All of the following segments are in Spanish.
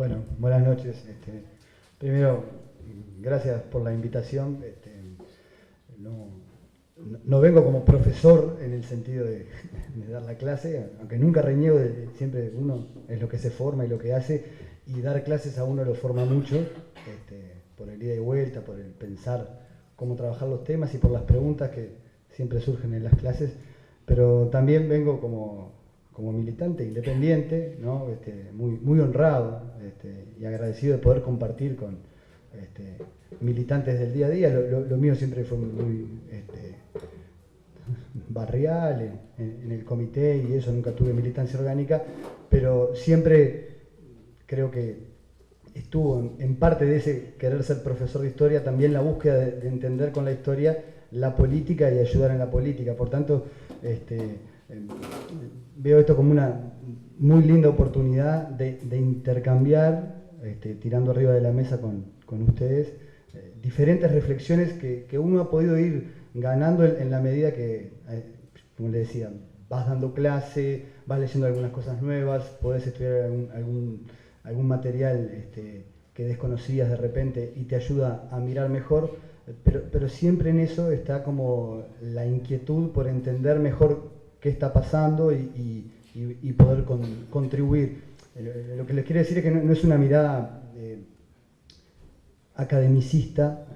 Bueno, buenas noches. Primero, gracias por la invitación. No vengo como profesor en el sentido de dar la clase, aunque nunca reniego, siempre uno es lo que se forma y lo que hace, y dar clases a uno lo forma mucho, por el ida y vuelta, por el pensar cómo trabajar los temas y por las preguntas que siempre surgen en las clases, pero también vengo como militante independiente, ¿no? Muy honrado y agradecido de poder compartir con militantes del día a día. Lo mío siempre fue muy barrial, en el comité y eso, nunca tuve militancia orgánica, pero siempre creo que estuvo en parte de ese querer ser profesor de historia, también la búsqueda de entender con la historia la política y ayudar en la política. Por tanto, veo esto como una muy linda oportunidad de intercambiar, tirando arriba de la mesa con ustedes, diferentes reflexiones que uno ha podido ir ganando en la medida que, como les decía, vas dando clase, vas leyendo algunas cosas nuevas, podés estudiar algún material que desconocías de repente y te ayuda a mirar mejor, pero siempre en eso está como la inquietud por entender mejor qué está pasando y poder contribuir. Lo que les quiero decir es que no es una mirada academicista.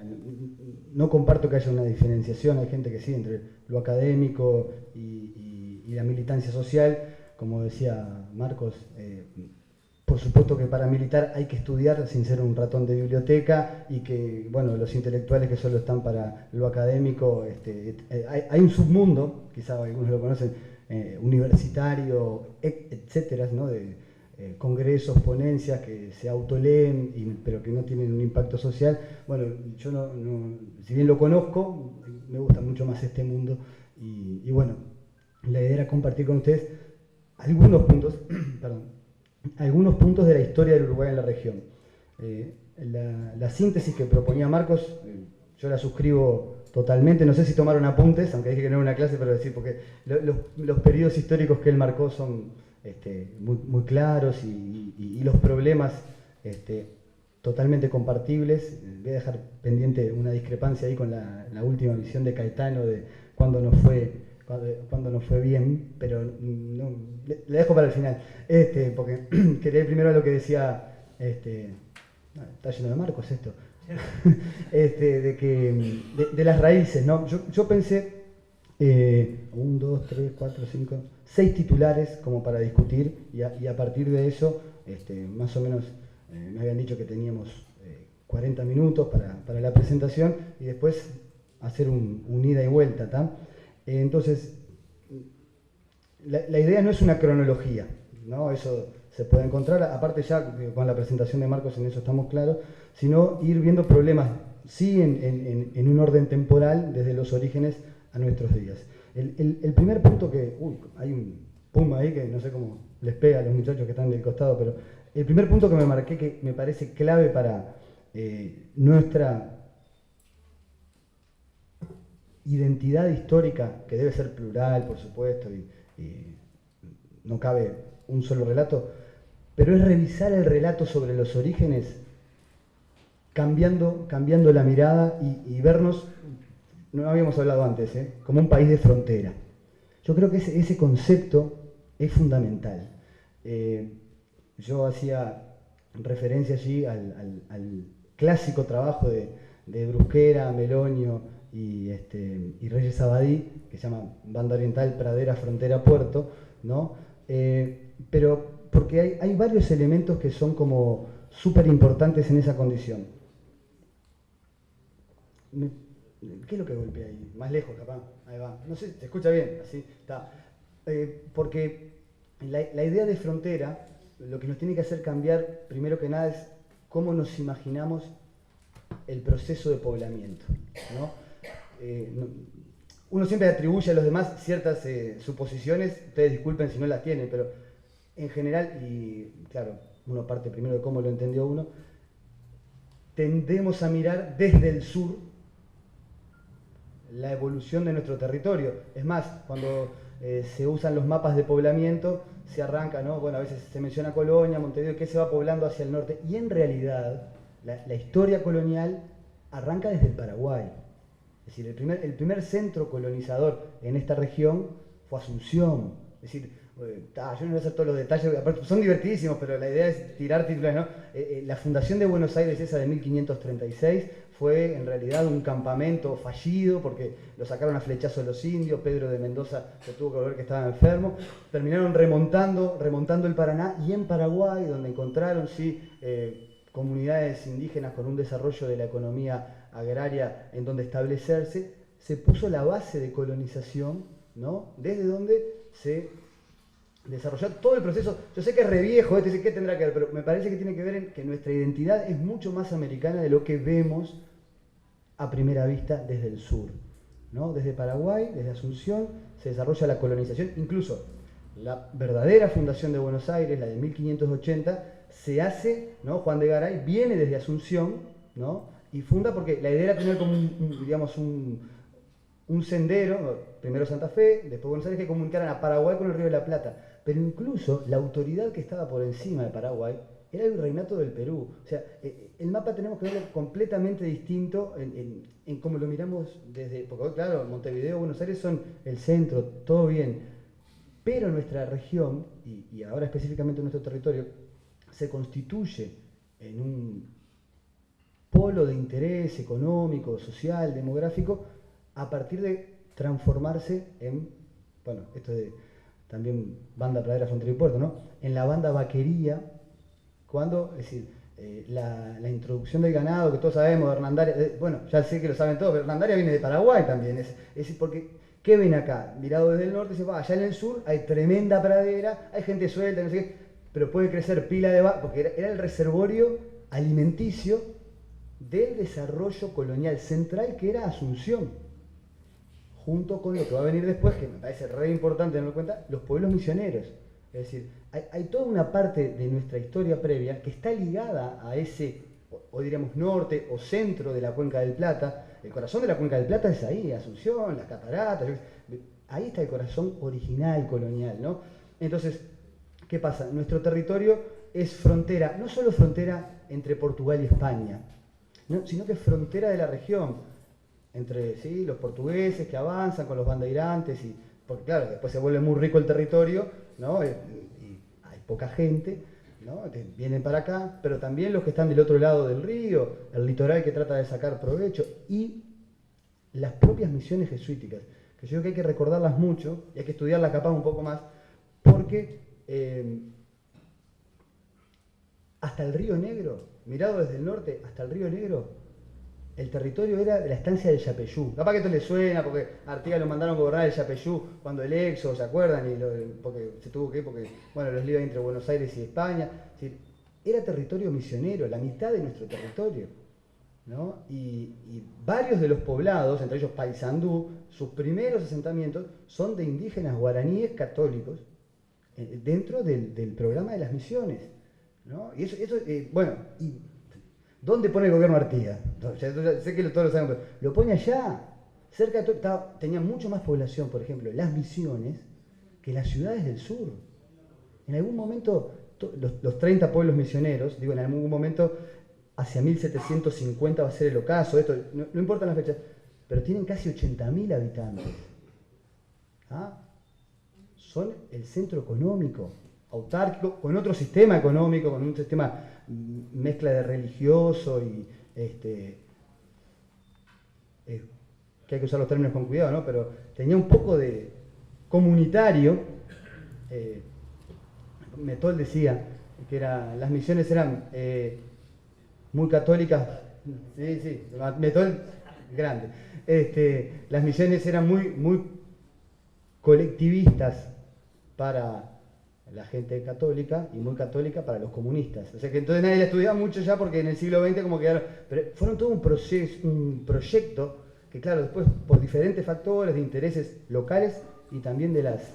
No comparto que haya una diferenciación, hay gente que sí, entre lo académico y la militancia social. Como decía Marcos, por supuesto que para militar hay que estudiar sin ser un ratón de biblioteca, y que, bueno, los intelectuales que solo están para lo académico, hay un submundo, quizá algunos lo conocen, universitario, etcétera, ¿no? De congresos, ponencias que se autoleen, pero que no tienen un impacto social. Bueno, yo si bien lo conozco, me gusta mucho más este mundo, y bueno, la idea era compartir con ustedes algunos puntos, perdón, algunos puntos de la historia del Uruguay en la región. La síntesis que proponía Marcos, yo la suscribo totalmente. No sé si tomaron apuntes, aunque dije que no era una clase, pero decir, porque los periodos históricos que él marcó son muy claros, y los problemas totalmente compartibles. Voy a dejar pendiente una discrepancia ahí con la última visión de Caetano de cuando nos fue bien, pero no, la dejo para el final, porque quería ir primero a lo que decía, está lleno de Marcos esto, de las raíces, ¿no? Yo pensé 1, 2, 3, 4, 5, 6 titulares como para discutir, y a partir de eso, más o menos, me habían dicho que teníamos 40 minutos para la presentación, y después hacer un ida y vuelta, ¿tá? Entonces, la idea no es una cronología, ¿no? Eso se puede encontrar, aparte ya con la presentación de Marcos en eso estamos claros, sino ir viendo problemas, sí, en un orden temporal, desde los orígenes a nuestros días. El primer punto que... hay un puma ahí que no sé cómo les pega a los muchachos que están del costado, pero el primer punto que me marqué, que me parece clave para nuestra identidad histórica, que debe ser plural, por supuesto, y no cabe un solo relato, pero es revisar el relato sobre los orígenes, cambiando la mirada y vernos, no habíamos hablado antes, como un país de frontera. Yo creo que ese concepto es fundamental. Yo hacía referencia allí al clásico trabajo de Brusquera, Melonio y Reyes Abadí, que se llama Banda Oriental, Pradera, Frontera, Puerto, ¿no? Pero porque hay varios elementos que son como súper importantes en esa condición. ¿Qué es lo que golpea ahí? Más lejos, capaz. Ahí va. No sé, ¿se escucha bien? Así está. Porque la idea de frontera, lo que nos tiene que hacer cambiar, primero que nada, es cómo nos imaginamos el proceso de poblamiento, ¿no? Uno siempre atribuye a los demás ciertas suposiciones, ustedes disculpen si no las tienen, pero en general, y claro, uno parte primero de cómo lo entendió uno, tendemos a mirar desde el sur la evolución de nuestro territorio. Es más, cuando se usan los mapas de poblamiento, se arranca, ¿no? Bueno, a veces se menciona Colonia, Montevideo, que se va poblando hacia el norte, y en realidad la historia colonial arranca desde el Paraguay. Es decir, el primer centro colonizador en esta región fue Asunción. Es decir, yo no voy a hacer todos los detalles, aparte son divertidísimos, pero la idea es tirar títulos, ¿no? La fundación de Buenos Aires, esa de 1536, fue en realidad un campamento fallido porque lo sacaron a flechazo los indios, Pedro de Mendoza se tuvo que volver que estaba enfermo, terminaron remontando el Paraná, y en Paraguay, donde encontraron comunidades indígenas con un desarrollo de la economía agraria en donde establecerse, se puso la base de colonización, ¿no? Desde donde se desarrolló todo el proceso. Yo sé que es re viejo, ¿qué tendrá que ver? Pero me parece que tiene que ver en que nuestra identidad es mucho más americana de lo que vemos a primera vista desde el sur, ¿no? Desde Paraguay, desde Asunción, se desarrolla la colonización. Incluso la verdadera fundación de Buenos Aires, la de 1580, se hace, ¿no? Juan de Garay viene desde Asunción, ¿no? Y funda porque la idea era tener como un sendero, primero Santa Fe, después Buenos Aires, que comunicaran a Paraguay con el Río de la Plata. Pero incluso la autoridad que estaba por encima de Paraguay era el Virreinato del Perú. O sea, el mapa tenemos que verlo completamente distinto en cómo lo miramos desde... Porque hoy, claro, Montevideo, Buenos Aires son el centro, todo bien. Pero nuestra región, y ahora específicamente nuestro territorio, se constituye en un polo de interés económico, social, demográfico, a partir de transformarse en, bueno, esto de también banda pradera, frontera y puerto, ¿no? En la banda vaquería, cuando, es decir, la introducción del ganado, que todos sabemos, de Hernandaria, bueno, ya sé que lo saben todos, pero Hernandaria viene de Paraguay también, es porque, ¿qué ven acá? Mirado desde el norte, se va, allá en el sur hay tremenda pradera, hay gente suelta, no sé qué, pero puede crecer pila de vaca, porque era el reservorio alimenticio del desarrollo colonial central que era Asunción, junto con lo que va a venir después, que me parece re importante tenerlo en cuenta, los pueblos misioneros. Es decir, hay toda una parte de nuestra historia previa que está ligada a ese, o diríamos norte o centro de la Cuenca del Plata. El corazón de la Cuenca del Plata es ahí, Asunción, las cataratas, ahí está el corazón original colonial, ¿no? Entonces, ¿qué pasa? Nuestro territorio es frontera, no solo frontera entre Portugal y España, ¿no? Sino que es frontera de la región, entre los portugueses que avanzan con los bandeirantes, porque claro, después se vuelve muy rico el territorio, ¿no? Y hay poca gente, ¿no? Vienen para acá, pero también los que están del otro lado del río, el litoral que trata de sacar provecho, y las propias misiones jesuíticas, que yo creo que hay que recordarlas mucho, y hay que estudiarlas capaz un poco más, porque hasta el Río Negro, mirado desde el norte hasta el Río Negro, el territorio era de la estancia del Yapeyú. Capaz que esto le suena porque a Artigas lo mandaron a gobernar el Yapeyú cuando el éxodo, ¿se acuerdan? Porque se tuvo que, porque, bueno, los líos entre Buenos Aires y España. Es decir, era territorio misionero, la mitad de nuestro territorio, ¿no? Y varios de los poblados, entre ellos Paysandú, sus primeros asentamientos son de indígenas guaraníes católicos dentro del programa de las misiones, ¿no? Y eso bueno, y ¿dónde pone el gobierno Artigas? Sé que todos lo saben, pero lo pone allá, cerca de todo. Tenía mucho más población, por ejemplo, las misiones, que las ciudades del sur. En algún momento, los 30 pueblos misioneros, digo, en algún momento, hacia 1750 va a ser el ocaso, esto, no importa la fecha, pero tienen casi 80.000 habitantes. ¿Ah? Son el centro económico, autárquico, con otro sistema económico, con un sistema mezcla de religioso y que hay que usar los términos con cuidado, ¿no? Pero tenía un poco de comunitario. Metol decía que las misiones eran muy católicas. Sí, Metol grande. Las misiones eran muy colectivistas para la gente católica y muy católica para los comunistas. O sea que entonces nadie la estudiaba mucho ya porque en el siglo XX como quedaron... Pero fueron todo un proyecto que claro, después por diferentes factores de intereses locales y también de las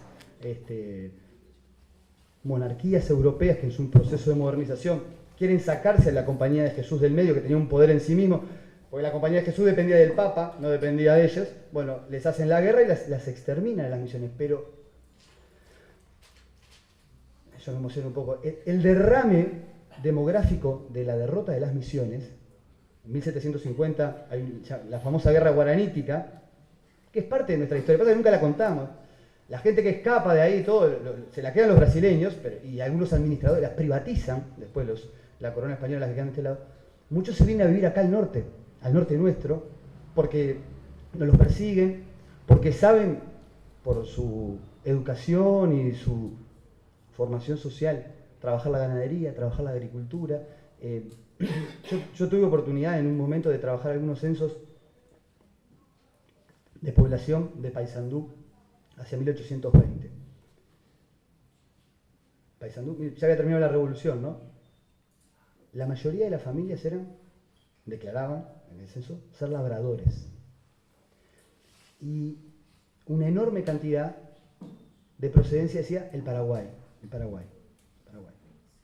monarquías europeas que en su proceso de modernización quieren sacarse a la Compañía de Jesús del medio, que tenía un poder en sí mismo, porque la Compañía de Jesús dependía del Papa, no dependía de ellos. Bueno, les hacen la guerra y las exterminan a las misiones, pero yo me emociono un poco, el derrame demográfico de la derrota de las misiones, en 1750 hay la famosa guerra guaranítica, que es parte de nuestra historia, pasa que nunca la contamos. La gente que escapa de ahí, todo, se la quedan los brasileños, y algunos administradores las privatizan, después la corona española las que quedan de este lado. Muchos se vienen a vivir acá al norte nuestro, porque nos los persiguen, porque saben por su educación y su formación social trabajar la ganadería, trabajar la agricultura. Yo tuve oportunidad en un momento de trabajar algunos censos de población de Paysandú hacia 1820. Paysandú, ya había terminado la revolución, ¿no? La mayoría de las familias declaraban en el censo, ser labradores. Y una enorme cantidad de procedencia decía el Paraguay,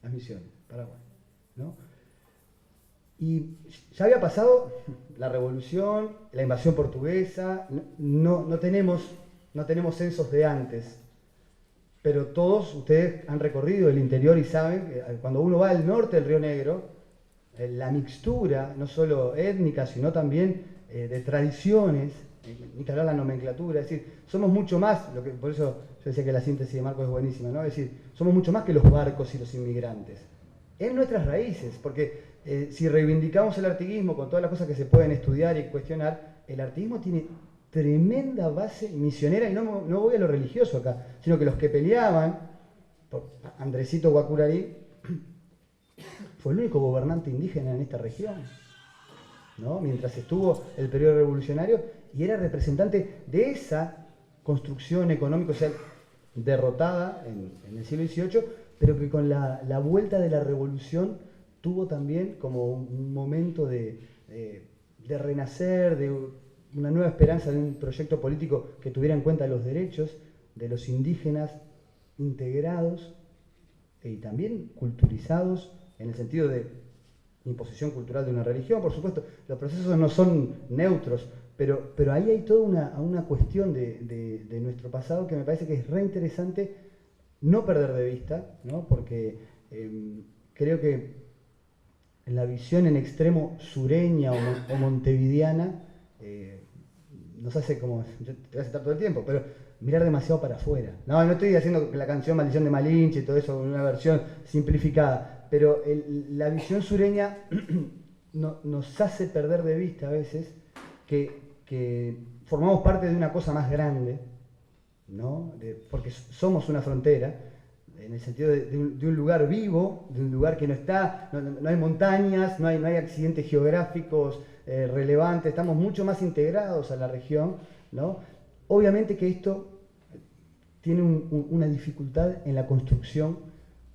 las Misiones, Paraguay, ¿no? Y ya había pasado la revolución, la invasión portuguesa, no tenemos censos de antes, pero todos ustedes han recorrido el interior y saben que cuando uno va al norte del Río Negro, la mixtura, no solo étnica, sino también de tradiciones, ni que hablar la nomenclatura, es decir, somos mucho más, por eso yo decía que la síntesis de Marcos es buenísima, ¿no? Es decir, somos mucho más que los barcos y los inmigrantes. En nuestras raíces, porque si reivindicamos el artiguismo con todas las cosas que se pueden estudiar y cuestionar, el artiguismo tiene tremenda base misionera, y no voy a lo religioso acá, sino que los que peleaban, Andresito Guacurarí fue el único gobernante indígena en esta región, ¿no? Mientras estuvo el periodo revolucionario, y era representante de esa construcción económico-social derrotada en el siglo XVIII, pero que con la vuelta de la revolución tuvo también como un momento de renacer, de una nueva esperanza de un proyecto político que tuviera en cuenta los derechos de los indígenas integrados y también culturizados en el sentido de imposición cultural de una religión. Por supuesto, los procesos no son neutros, pero ahí hay toda una cuestión de nuestro pasado que me parece que es re interesante no perder de vista, ¿no? Porque creo que en la visión en extremo sureña o montevideana nos hace como, yo te voy a citar todo el tiempo, pero mirar demasiado para afuera. No estoy haciendo la canción Maldición de Malinche y todo eso en una versión simplificada, pero la visión sureña nos hace perder de vista a veces que formamos parte de una cosa más grande, ¿no? Porque somos una frontera, en el sentido de un lugar vivo, de un lugar que no hay montañas, no hay accidentes geográficos relevantes, estamos mucho más integrados a la región, ¿no? Obviamente que esto tiene una dificultad en la construcción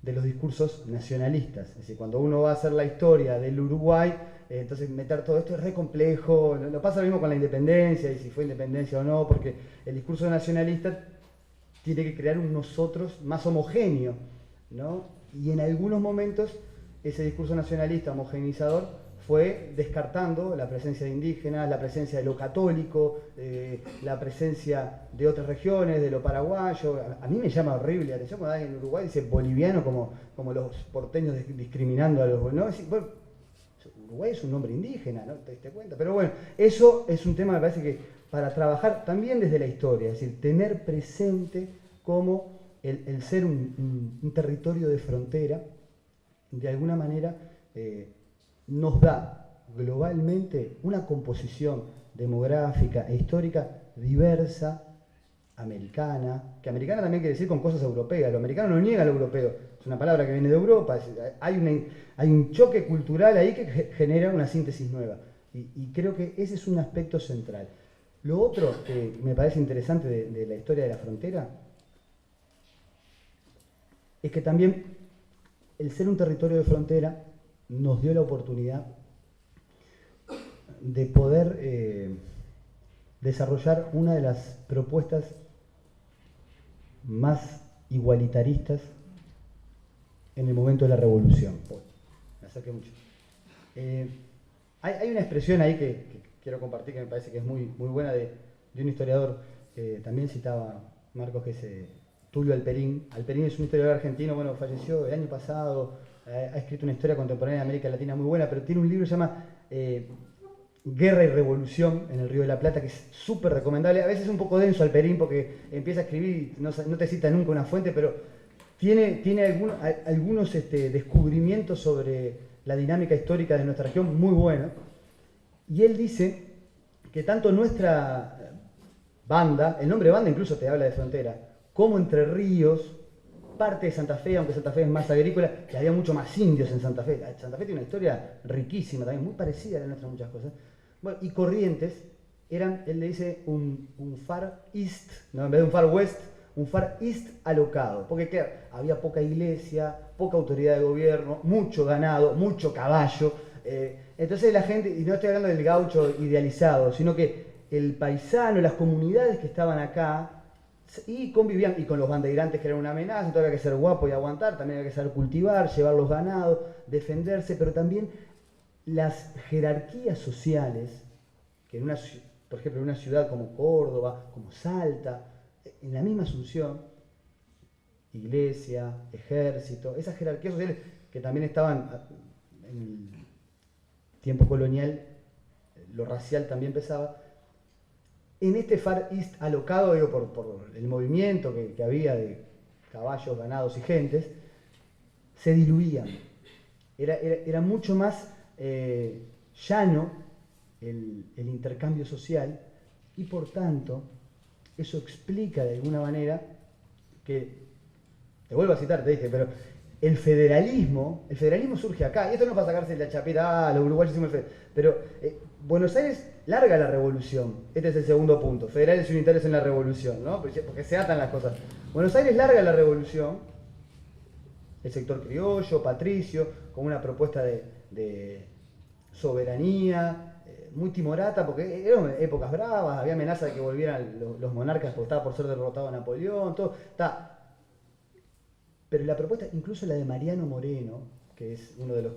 de los discursos nacionalistas. Es decir, cuando uno va a hacer la historia del Uruguay, entonces meter todo esto es re complejo. No pasa lo mismo con la independencia, y si fue independencia o no, porque el discurso nacionalista tiene que crear un nosotros más homogéneo, ¿no? Y en algunos momentos ese discurso nacionalista homogeneizador fue descartando la presencia de indígenas, la presencia de lo católico, la presencia de otras regiones, de lo paraguayo. A mí me llama horrible la atención cuando alguien en Uruguay dice boliviano como los porteños discriminando a los... ¿no? Bueno, Uruguay es un nombre indígena, ¿no? ¿Te diste cuenta? Pero bueno, eso es un tema, me parece que para trabajar también desde la historia, es decir, tener presente cómo el ser un territorio de frontera, de alguna manera, nos da globalmente una composición demográfica e histórica diversa, americana, que americana también quiere decir con cosas europeas. Lo americano no niega lo europeo, es una palabra que viene de Europa, hay un choque cultural ahí que genera una síntesis nueva, y creo que ese es un aspecto central. Lo otro que me parece interesante de la historia de la frontera es que también el ser un territorio de frontera nos dio la oportunidad de poder desarrollar una de las propuestas más igualitaristas en el momento de la revolución. Me acerqué mucho. Hay una expresión ahí que quiero compartir que me parece que es muy buena de un historiador que también citaba Marcos, que es Tulio Alperín. Alperín es un historiador argentino, bueno, falleció el año pasado, ha escrito una historia contemporánea de América Latina muy buena, pero tiene un libro que se llama Guerra y Revolución en el Río de la Plata, que es súper recomendable. A veces es un poco denso Alperín porque empieza a escribir y no te cita nunca una fuente, pero tiene algunos descubrimientos sobre la dinámica histórica de nuestra región muy buenos. Y él dice que tanto nuestra banda, el nombre banda incluso te habla de frontera, como Entre Ríos, parte de Santa Fe, aunque Santa Fe es más agrícola, que había mucho más indios en Santa Fe. Santa Fe tiene una historia riquísima también, muy parecida a la nuestra en muchas cosas. Bueno, y Corrientes eran, él le dice, un Far East, ¿no? En vez de un Far West, un Far East alocado. Porque claro, había poca iglesia, poca autoridad de gobierno, mucho ganado, mucho caballo. Entonces la gente, y no estoy hablando del gaucho idealizado, sino que el paisano, las comunidades que estaban acá, y convivían, y con los bandeirantes que eran una amenaza, entonces había que ser guapo y aguantar, también había que saber cultivar, llevar los ganados, defenderse, pero también las jerarquías sociales, que por ejemplo en una ciudad como Córdoba, como Salta, en la misma Asunción, iglesia, ejército, esas jerarquías sociales que también estaban en el tiempo colonial, lo racial también pesaba. En este Far East alocado, digo, por el movimiento que había de caballos, ganados y gentes, se diluían. Era mucho más llano el intercambio social y por tanto eso explica de alguna manera que, te vuelvo a citar, te dije, pero el federalismo surge acá, y esto no es para sacarse la chapeta, los uruguayos hicimos el federalismo, pero Buenos Aires larga la revolución, este es el segundo punto, federales y unitarios en la revolución, ¿no? Porque se atan las cosas. Buenos Aires larga la revolución, el sector criollo, patricio, con una propuesta de soberanía, muy timorata, porque eran épocas bravas, había amenaza de que volvieran los monarcas porque estaba por ser derrotado Napoleón, todo, está. Pero la propuesta, incluso la de Mariano Moreno, que es uno de los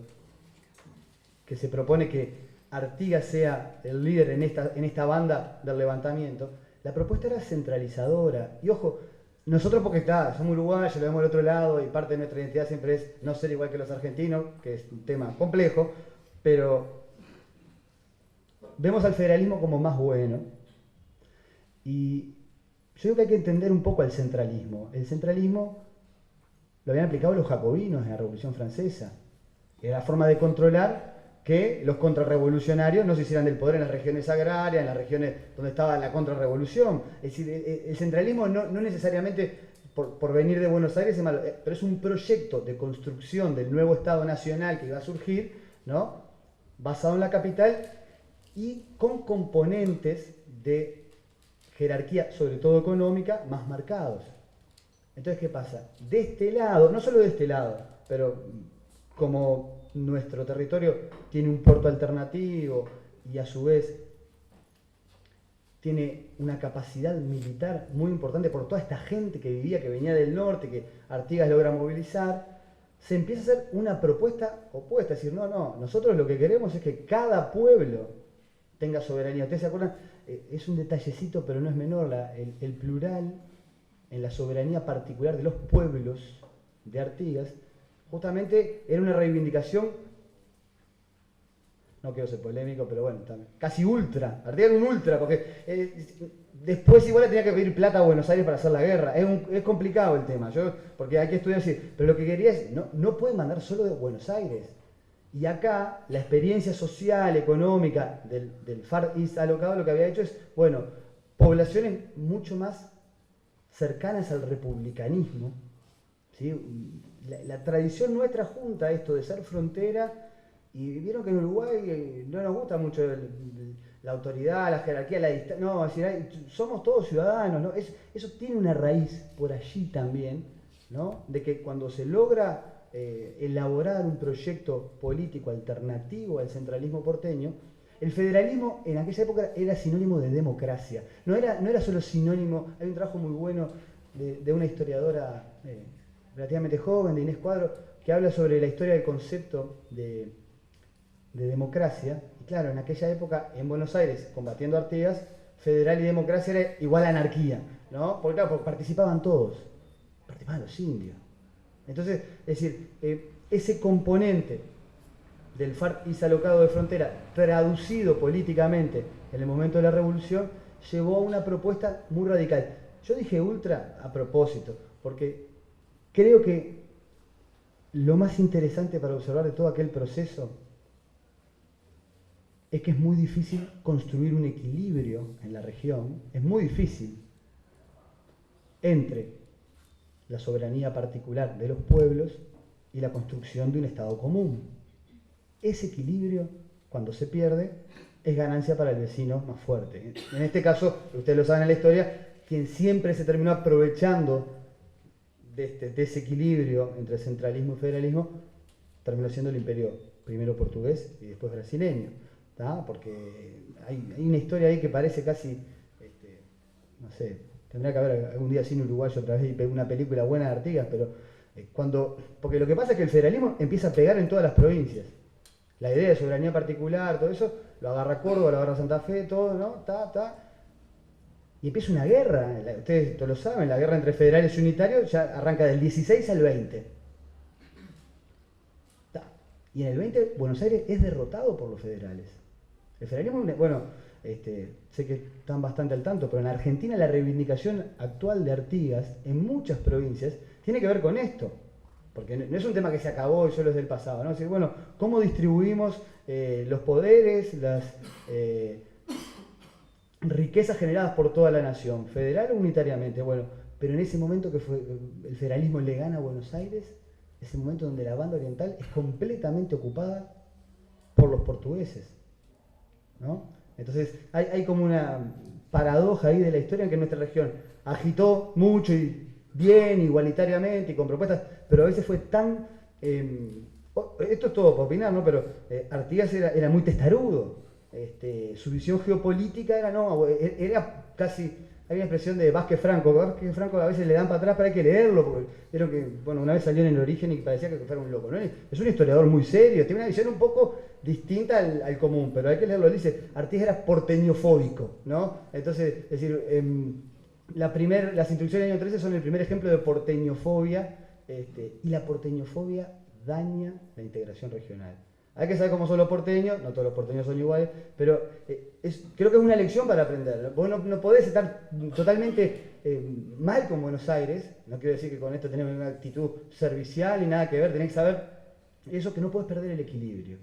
que se propone que Artigas sea el líder en esta banda del levantamiento, la propuesta era centralizadora. Y ojo, nosotros porque somos uruguayos, lo vemos del otro lado y parte de nuestra identidad siempre es no ser igual que los argentinos, que es un tema complejo, pero vemos al federalismo como más bueno. Y yo digo que hay que entender un poco al centralismo. El centralismo lo habían aplicado los jacobinos en la Revolución Francesa. Era la forma de controlar que los contrarrevolucionarios no se hicieran del poder en las regiones agrarias, en las regiones donde estaba la contrarrevolución. Es decir, el centralismo no necesariamente por venir de Buenos Aires es malo, pero es un proyecto de construcción del nuevo Estado Nacional que iba a surgir, ¿no? Basado en la capital y con componentes de jerarquía, sobre todo económica, más marcados. Entonces, ¿qué pasa? De este lado, no solo de este lado, pero como nuestro territorio tiene un puerto alternativo y a su vez tiene una capacidad militar muy importante por toda esta gente que vivía, que venía del norte, que Artigas logra movilizar, se empieza a hacer una propuesta opuesta, es decir, no, nosotros lo que queremos es que cada pueblo tenga soberanía. ¿Ustedes se acuerdan? Es un detallecito, pero no es menor, el plural en la soberanía particular de los pueblos de Artigas, justamente era una reivindicación, no quiero ser polémico, pero bueno, casi ultra. Artigas era un ultra, porque después igual le tenía que pedir plata a Buenos Aires para hacer la guerra. Es complicado el tema, porque hay que estudiar así. Pero lo que quería es, no pueden mandar solo de Buenos Aires. Y acá, la experiencia social, económica del Far East alocado, lo que había hecho es, bueno, poblaciones mucho más cercanas al republicanismo, ¿sí? La tradición nuestra junta esto de ser frontera, y vieron que en Uruguay no nos gusta mucho la autoridad, la jerarquía, la distancia, no, es decir, somos todos ciudadanos, ¿no? Eso tiene una raíz por allí también, ¿no? De que cuando se logra elaborar un proyecto político alternativo al centralismo porteño, el federalismo en aquella época era sinónimo de democracia, no era solo sinónimo. Hay un trabajo muy bueno de una historiadora relativamente joven, de Inés Cuadro, que habla sobre la historia del concepto de democracia. Y claro, en aquella época, en Buenos Aires, combatiendo a Artigas, federal y democracia era igual a anarquía, ¿no? Porque claro, porque participaban todos. participaban los indios. Entonces, es decir, ese componente del FARC Izalocado de Frontera, traducido políticamente en el momento de la revolución, llevó a una propuesta muy radical. Yo dije ultra a propósito, porque creo que lo más interesante para observar de todo aquel proceso es que es muy difícil construir un equilibrio en la región, es muy difícil, entre la soberanía particular de los pueblos y la construcción de un Estado común. Ese equilibrio, cuando se pierde, es ganancia para el vecino más fuerte. En este caso, ustedes lo saben en la historia, quien siempre se terminó aprovechando de este desequilibrio entre centralismo y federalismo terminó siendo el imperio primero portugués y después brasileño, ¿tá? Porque hay una historia ahí que parece casi, no sé, tendría que haber algún día cine uruguayo otra vez y una película buena de Artigas, pero porque lo que pasa es que el federalismo empieza a pegar en todas las provincias. La idea de soberanía particular, todo eso, lo agarra Córdoba, lo agarra Santa Fe, todo, ¿no? Y empieza una guerra, ustedes todos lo saben, la guerra entre federales y unitarios ya arranca del 16 al 20. Y en el 20 Buenos Aires es derrotado por los federales. El federalismo, bueno, sé que están bastante al tanto, pero en Argentina la reivindicación actual de Artigas en muchas provincias tiene que ver con esto. Porque no es un tema que se acabó y solo es del pasado, ¿no? Es decir, bueno, ¿cómo distribuimos los poderes, las riquezas generadas por toda la nación, federal o unitariamente? Bueno, pero en ese momento que el federalismo le gana a Buenos Aires, ese momento donde la banda oriental es completamente ocupada por los portugueses, ¿no? Entonces hay como una paradoja ahí de la historia en que nuestra región agitó mucho y bien, igualitariamente y con propuestas, pero a veces fue tan... esto es todo para opinar, ¿no? Pero Artigas era muy testarudo. Su visión geopolítica era casi... Hay una expresión de Vázquez Franco, que Vázquez Franco a veces le dan para atrás, pero hay que leerlo, porque vieron que, bueno, una vez salió en El Origen y parecía que fuera un loco, ¿no? Es un historiador muy serio, tiene una visión un poco distinta al común, pero hay que leerlo. Él dice, Artigas era porteñofóbico, ¿no? Entonces, es decir, las instrucciones del año 13 son el primer ejemplo de porteñofobia, y la porteñofobia daña la integración regional. Hay que saber cómo son los porteños, no todos los porteños son iguales, pero creo que es una lección para aprender. Vos no podés estar totalmente mal con Buenos Aires, no quiero decir que con esto tenés una actitud servicial y nada que ver, tenés que saber eso, que no podés perder el equilibrio,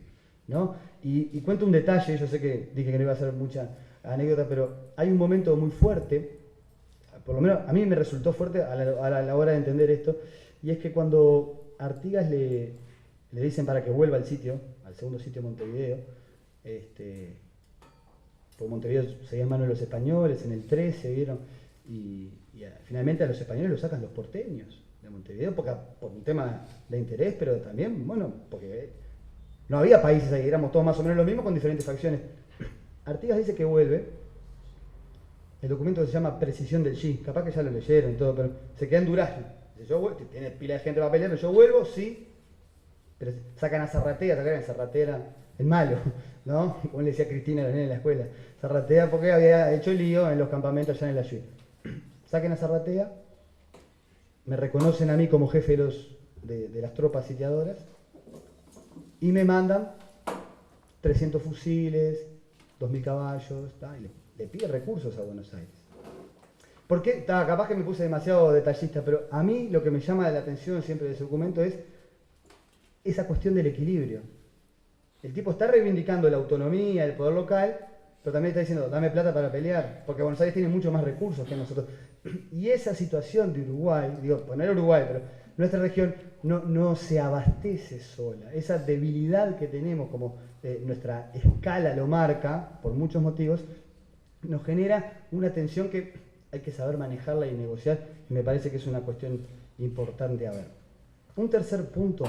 ¿no? Y cuento un detalle, yo sé que dije que no iba a hacer mucha anécdota, pero hay un momento muy fuerte, por lo menos a mí me resultó fuerte a la hora de entender esto, y es que cuando Artigas le dicen para que vuelva al sitio, al segundo sitio de Montevideo, por Montevideo seguía en manos de los españoles, en el 13 vieron, y finalmente a los españoles los sacan los porteños de Montevideo, por un tema de interés, pero también, bueno, porque no había países ahí, éramos todos más o menos lo mismo con diferentes facciones. Artigas dice que vuelve, el documento se llama Precisión del G, capaz que ya lo leyeron y todo, pero se queda en Durazno. Dice, tiene pila de gente para pelear, pero yo vuelvo, sí. Pero sacan a Zarratea, era el malo, ¿no? Como le decía a Cristina a la nena en la escuela. Zarratea porque había hecho lío en los campamentos allá en la Yui. Saquen a Zarratea, me reconocen a mí como jefe de las tropas sitiadoras y me mandan 300 fusiles, 2.000 caballos, y le pide recursos a Buenos Aires. ¿Por qué? Capaz que me puse demasiado detallista, pero a mí lo que me llama la atención siempre de ese documento es esa cuestión del equilibrio. El tipo está reivindicando la autonomía, el poder local, pero también está diciendo, dame plata para pelear, porque Buenos Aires tiene mucho más recursos que nosotros. Y esa situación de Uruguay, poner Uruguay, pero nuestra región no se abastece sola. Esa debilidad que tenemos, como nuestra escala lo marca, por muchos motivos, nos genera una tensión que hay que saber manejarla y negociar, y me parece que es una cuestión importante a ver. Un tercer punto,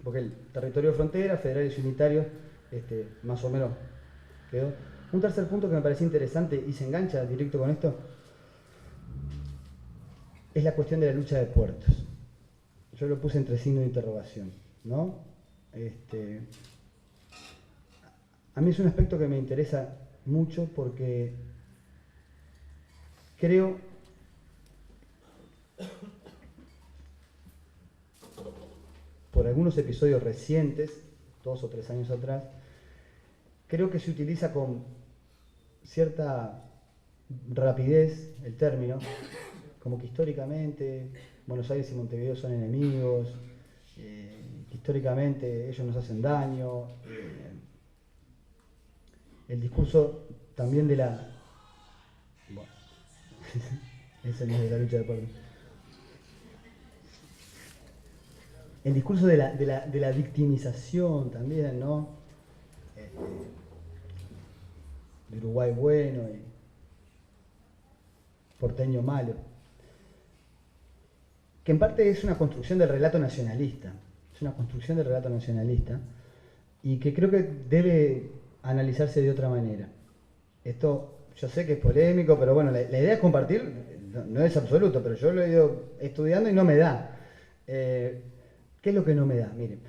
porque el territorio de frontera, federales y unitarios, más o menos quedó. Un tercer punto que me parece interesante y se engancha directo con esto, es la cuestión de la lucha de puertos. Yo lo puse entre signo de interrogación, ¿no? A mí es un aspecto que me interesa mucho porque creo por algunos episodios recientes, 2 o 3 años atrás, creo que se utiliza con cierta rapidez el término, como que históricamente Buenos Aires y Montevideo son enemigos, históricamente ellos nos hacen daño. El discurso también de la... Bueno, ese no es de la lucha de poder. El discurso de la victimización también, ¿no? De Uruguay bueno y porteño malo. Que en parte es una construcción del relato nacionalista. Es una construcción del relato nacionalista y que creo que debe analizarse de otra manera. Esto yo sé que es polémico, pero bueno, la idea es compartir, no es absoluto, pero yo lo he ido estudiando y no me da. ¿Qué es lo que no me da? Miren,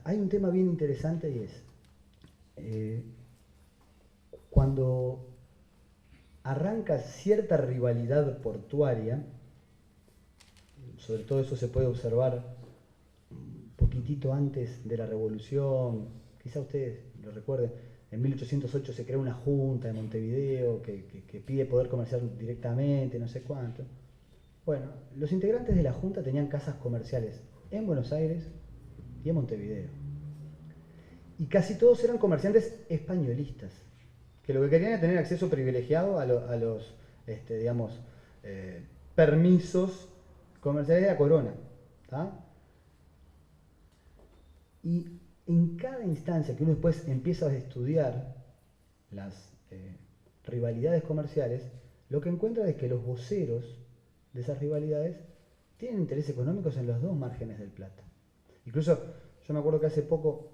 hay un tema bien interesante y es cuando arranca cierta rivalidad portuaria, sobre todo eso se puede observar un poquitito antes de la Revolución, quizá ustedes lo recuerden, en 1808 se crea una junta en Montevideo que pide poder comerciar directamente, no sé cuánto. Bueno, los integrantes de la junta tenían casas comerciales en Buenos Aires y en Montevideo. Y casi todos eran comerciantes españolistas, que lo que querían era tener acceso privilegiado a los digamos, permisos comerciales de la corona. ¿Tá? Y en cada instancia que uno después empieza a estudiar las rivalidades comerciales, lo que encuentra es que los voceros de esas rivalidades tienen intereses económicos en los dos márgenes del Plata. Incluso yo me acuerdo que hace poco,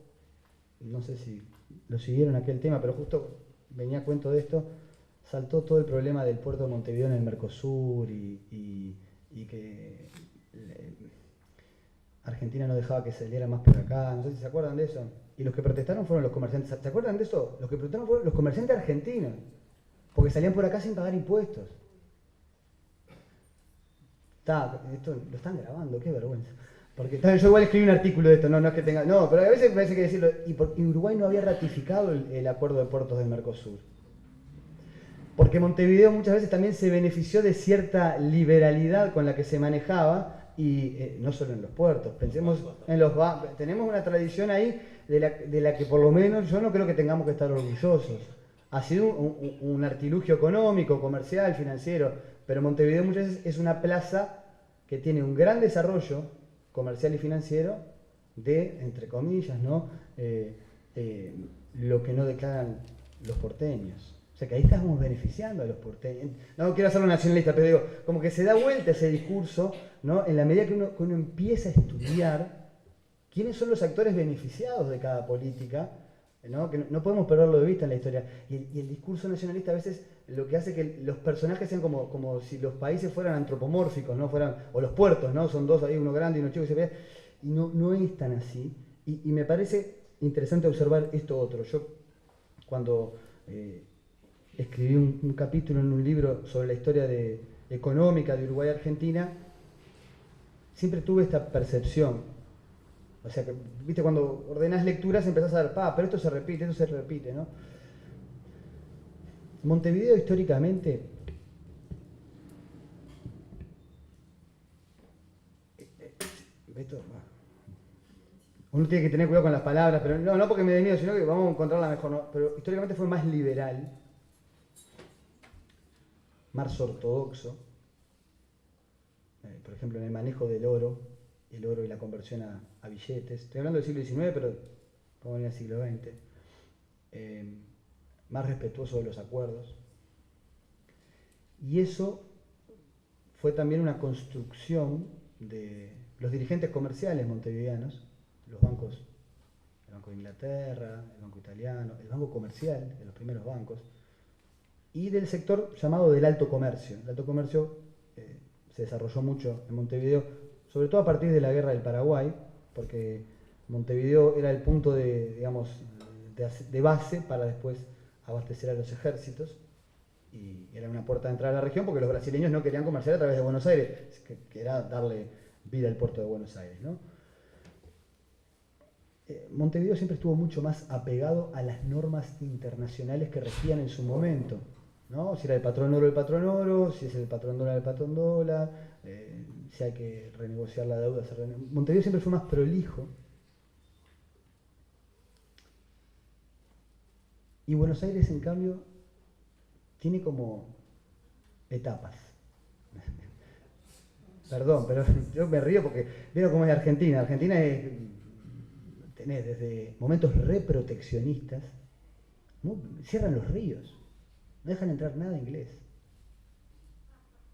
no sé si lo siguieron aquel tema, pero justo venía a cuento de esto, saltó todo el problema del puerto de Montevideo en el Mercosur y que Argentina no dejaba que saliera más por acá, no sé si se acuerdan de eso. Y los que protestaron fueron los comerciantes. ¿Se acuerdan de eso? Los que protestaron fueron los comerciantes argentinos, porque salían por acá sin pagar impuestos. Esto lo están grabando, qué vergüenza. Porque yo igual escribí un artículo de esto, no es que tenga... No, pero a veces me parece que decirlo. Y Uruguay no había ratificado el acuerdo de puertos del Mercosur. Porque Montevideo muchas veces también se benefició de cierta liberalidad con la que se manejaba, y no solo en los puertos, pensemos en los bancos. Tenemos una tradición ahí de la que por lo menos yo no creo que tengamos que estar orgullosos. Ha sido un artilugio económico, comercial, financiero, pero Montevideo muchas veces es una plaza que tiene un gran desarrollo comercial y financiero de, entre comillas, ¿no? Lo que no declaran los porteños. O sea que ahí estamos beneficiando a los porteños. No quiero hacerlo nacionalista, pero digo, como que se da vuelta ese discurso, ¿no? En la medida que uno empieza a estudiar quiénes son los actores beneficiados de cada política, ¿no? Que no podemos perderlo de vista en la historia. Y el discurso nacionalista a veces lo que hace que los personajes sean como si los países fueran antropomórficos, ¿no? O los puertos, ¿no? Son dos ahí, uno grande y uno chico y se ve. Y no es tan así. Y me parece interesante observar esto otro. Yo cuando escribí un capítulo en un libro sobre la historia económica de Uruguay y Argentina, siempre tuve esta percepción. O sea, que, viste, cuando ordenás lecturas empezás a ver, pero esto se repite, ¿no? Montevideo históricamente uno tiene que tener cuidado con las palabras, pero no porque me dé miedo, sino que vamos a encontrarla mejor, ¿no? Pero históricamente fue más liberal, más ortodoxo, por ejemplo, en el manejo del oro y la conversión a billetes. Estoy hablando del siglo XIX, pero podemos venir al siglo XX. Más respetuoso de los acuerdos. Y eso fue también una construcción de los dirigentes comerciales montevideanos, los bancos, el Banco de Inglaterra, el Banco Italiano, el Banco Comercial, de los primeros bancos, y del sector llamado del alto comercio. El alto comercio se desarrolló mucho en Montevideo, sobre todo a partir de la Guerra del Paraguay, porque Montevideo era el punto de base para después abastecer a los ejércitos, y era una puerta de entrada a la región porque los brasileños no querían comerciar a través de Buenos Aires, que era darle vida al puerto de Buenos Aires, ¿no? Montevideo siempre estuvo mucho más apegado a las normas internacionales que regían en su momento, ¿no? Si era el patrón oro, si es el patrón dólar, el patrón dólar, si hay que renegociar la deuda. Montevideo siempre fue más prolijo. Y Buenos Aires, en cambio, tiene como etapas. Perdón, pero yo me río porque veo cómo es Argentina. Argentina tenés desde momentos reproteccionistas, ¿no? Cierran los ríos, no dejan entrar nada inglés,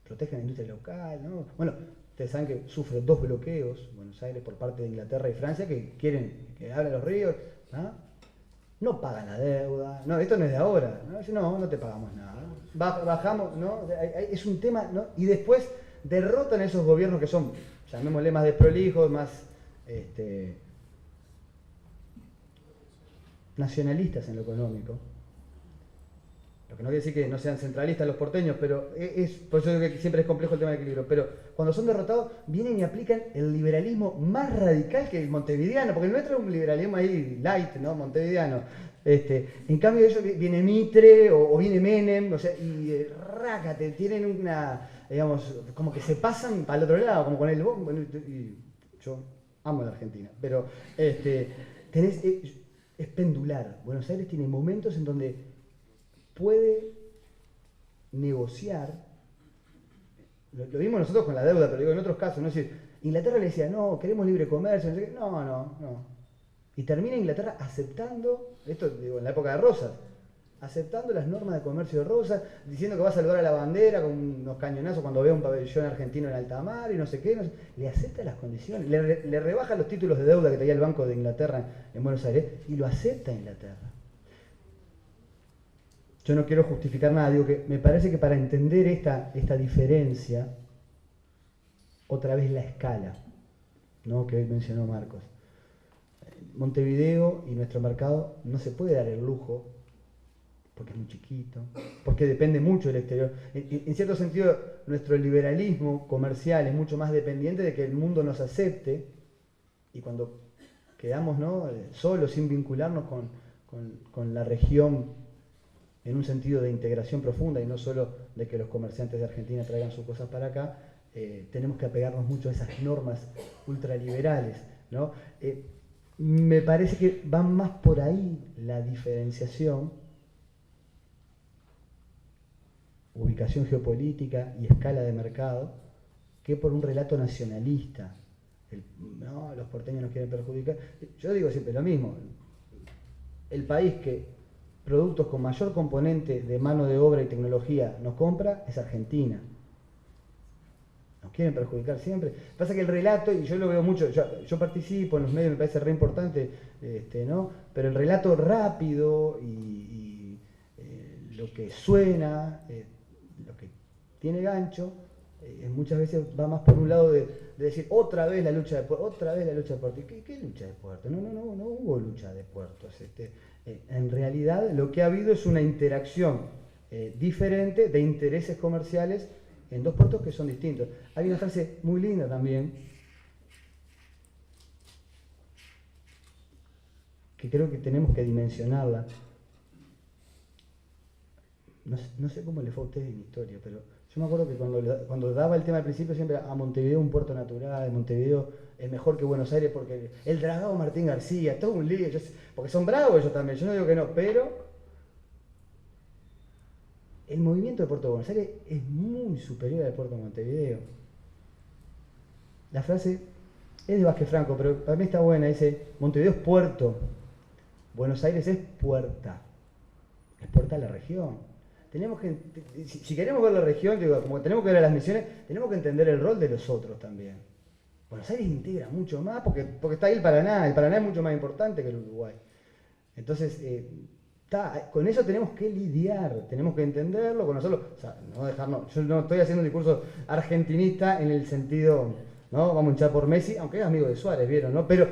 protegen la industria local, ¿no? Bueno, ustedes saben que sufre 2 bloqueos, Buenos Aires, por parte de Inglaterra y Francia, que quieren que abran los ríos, ¿no? No pagan la deuda, no, esto no es de ahora, no te pagamos nada, bajamos, ¿no? Es un tema, ¿no? Y después derrotan a esos gobiernos que son, llamémosle, más desprolijos, más nacionalistas en lo económico. Lo que no quiere decir que no sean centralistas los porteños, pero por eso digo que siempre es complejo el tema del equilibrio. Pero cuando son derrotados, vienen y aplican el liberalismo más radical que el montevideano, porque el nuestro es un liberalismo ahí light, ¿no? Montevideano. En cambio, ellos viene Mitre o viene Menem, o sea, y rácate, tienen una, digamos, como que se pasan para el otro lado, como con el. Y yo amo la Argentina, pero tenés. Es pendular. Buenos Aires tiene momentos en donde puede negociar. Lo vimos nosotros con la deuda, pero digo en otros casos, ¿no? Es decir, Inglaterra le decía, no, queremos libre comercio, no sé qué. No. Y termina Inglaterra aceptando, esto digo en la época de Rosas, aceptando las normas de comercio de Rosas, diciendo que va a salvar a la bandera con unos cañonazos cuando vea un pabellón argentino en alta mar y no sé qué. Le acepta las condiciones, le rebaja los títulos de deuda que tenía el Banco de Inglaterra en Buenos Aires y lo acepta Inglaterra. Yo no quiero justificar nada, digo que me parece que para entender esta diferencia, otra vez la escala, ¿no? Que hoy mencionó Marcos. Montevideo y nuestro mercado no se puede dar el lujo, porque es muy chiquito, porque depende mucho del exterior. En cierto sentido, nuestro liberalismo comercial es mucho más dependiente de que el mundo nos acepte, y cuando quedamos, ¿no? Solos, sin vincularnos con la región en un sentido de integración profunda y no solo de que los comerciantes de Argentina traigan sus cosas para acá, tenemos que apegarnos mucho a esas normas ultraliberales, ¿no? Me parece que va más por ahí la diferenciación, ubicación geopolítica y escala de mercado, que por un relato nacionalista. No, los porteños nos quieren perjudicar. Yo digo siempre lo mismo. El país que productos con mayor componente de mano de obra y tecnología nos compra es Argentina. Nos quieren perjudicar siempre. Pasa que el relato, y yo lo veo mucho, yo participo en los medios, me parece re importante, ¿no? Pero el relato rápido y lo que suena, lo que tiene gancho, muchas veces va más por un lado de decir otra vez la lucha de puertos, ¿Qué lucha de puertos? No hubo lucha de puertos. En realidad lo que ha habido es una interacción diferente de intereses comerciales en 2 puertos que son distintos. Hay una frase muy linda también, que creo que tenemos que dimensionarla. No sé cómo le fue a ustedes en historia, pero yo me acuerdo que cuando daba el tema al principio siempre a Montevideo un puerto natural, Montevideo es mejor que Buenos Aires porque el dragado Martín García, todo un lío, porque son bravos ellos también, yo no digo que no, pero el movimiento del puerto de Buenos Aires es muy superior al puerto de Montevideo. La frase es de Vázquez Franco, pero para mí está buena, dice, Montevideo es puerto, Buenos Aires es puerta a la región. Tenemos que, si queremos ver la región, digo, como tenemos que ver las misiones, tenemos que entender el rol de los otros también. Buenos Aires integra mucho más porque está ahí el Paraná es mucho más importante que el Uruguay. Entonces, con eso tenemos que lidiar, tenemos que entenderlo, conocerlo, o sea, no dejarnos, yo no estoy haciendo un discurso argentinista en el sentido, ¿no? Vamos a hinchar por Messi, aunque es amigo de Suárez, ¿vieron? ¿No? Pero,